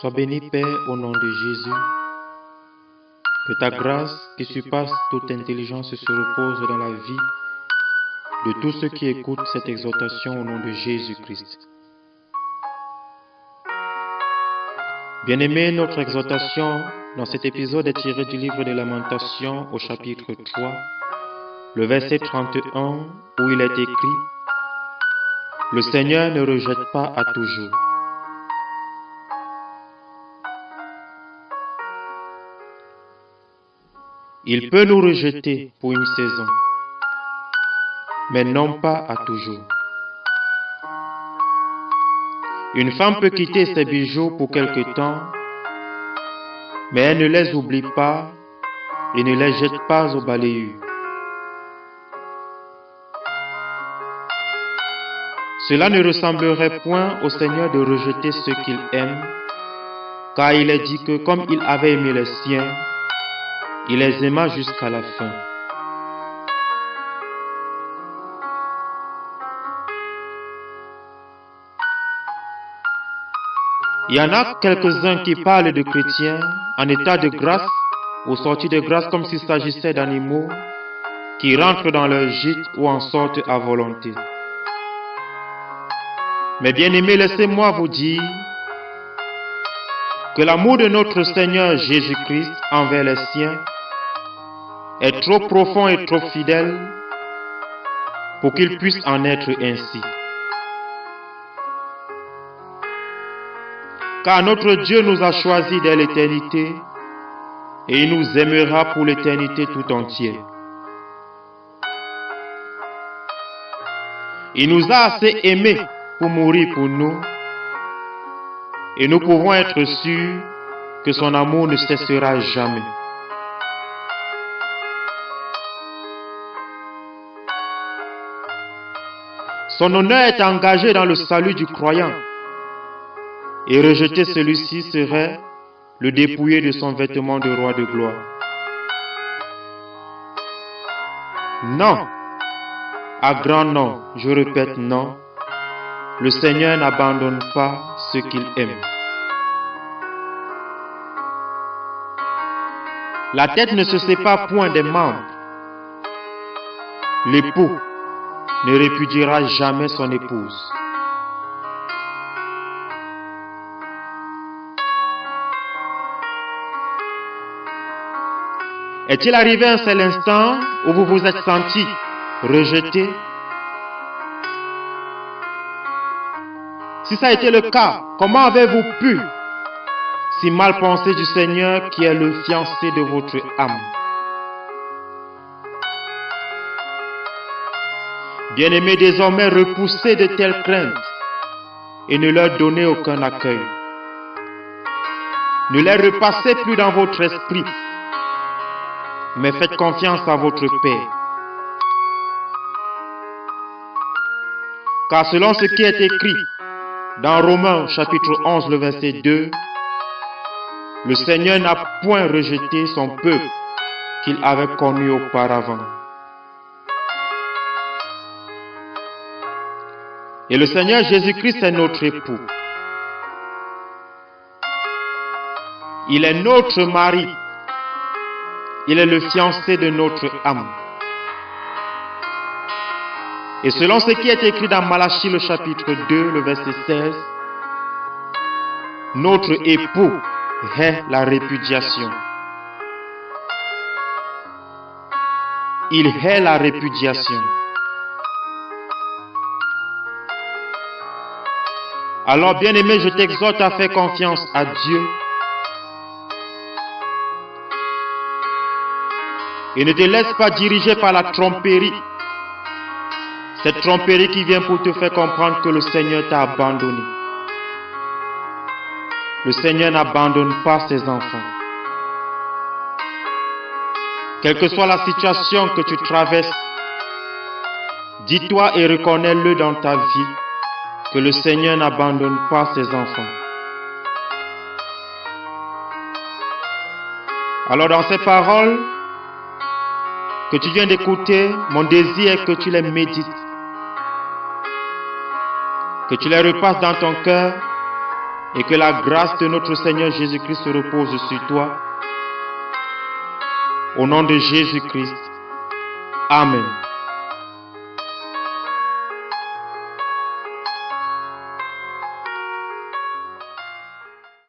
Sois béni, Père, au nom de Jésus. Que ta grâce, qui surpasse toute intelligence, se repose dans la vie de tous ceux qui écoutent cette exhortation au nom de Jésus-Christ. Bien-aimés, notre exhortation dans cet épisode est tirée du livre des Lamentations au chapitre 3, le verset 31, où il est écrit « Le Seigneur ne rejette pas à toujours ». Il peut nous rejeter pour une saison, mais non pas à toujours. Une femme peut quitter ses bijoux pour quelque temps, mais elle ne les oublie pas et ne les jette pas au balayeur. Cela ne ressemblerait point au Seigneur de rejeter ceux qu'il aime, car il est dit que comme il avait aimé les siens, il les aima jusqu'à la fin. Il y en a quelques-uns qui parlent de chrétiens en état de grâce ou sortis de grâce comme s'il s'agissait d'animaux qui rentrent dans leur gîte ou en sortent à volonté. Mais bien-aimés, laissez-moi vous dire que l'amour de notre Seigneur Jésus-Christ envers les siens est trop profond et trop fidèle pour qu'il puisse en être ainsi. Car notre Dieu nous a choisis dès l'éternité et il nous aimera pour l'éternité tout entière. Il nous a assez aimés pour mourir pour nous et nous pouvons être sûrs que son amour ne cessera jamais. Son honneur est engagé dans le salut du croyant. Et rejeter celui-ci serait le dépouiller de son vêtement de roi de gloire. Non, à grand non, je répète non, le Seigneur n'abandonne pas ceux qu'il aime. La tête ne se sépare point des membres. L'époux ne répudiera jamais son épouse. Est-il arrivé un seul instant où vous vous êtes senti rejeté? Si ça a été le cas, comment avez-vous pu si mal penser du Seigneur qui est le fiancé de votre âme? Bien-aimés, désormais repoussez de telles craintes et ne leur donnez aucun accueil. Ne les repassez plus dans votre esprit, mais faites confiance à votre Père. Car selon ce qui est écrit dans Romains chapitre 11, le verset 2, le Seigneur n'a point rejeté son peuple qu'il avait connu auparavant. Et le Seigneur Jésus-Christ est notre époux. Il est notre mari. Il est le fiancé de notre âme. Et selon ce qui est écrit dans Malachie le chapitre 2, le verset 16, notre époux hait la répudiation. Il hait la répudiation. Alors, bien-aimé, je t'exhorte à faire confiance à Dieu et ne te laisse pas diriger par la tromperie. Cette tromperie qui vient pour te faire comprendre que le Seigneur t'a abandonné. Le Seigneur n'abandonne pas ses enfants. Quelle que soit la situation que tu traverses, dis-toi et reconnais-le dans ta vie que le Seigneur n'abandonne pas ses enfants. Alors dans ces paroles que tu viens d'écouter, mon désir est que tu les médites, que tu les repasses dans ton cœur et que la grâce de notre Seigneur Jésus-Christ se repose sur toi. Au nom de Jésus-Christ. Amen.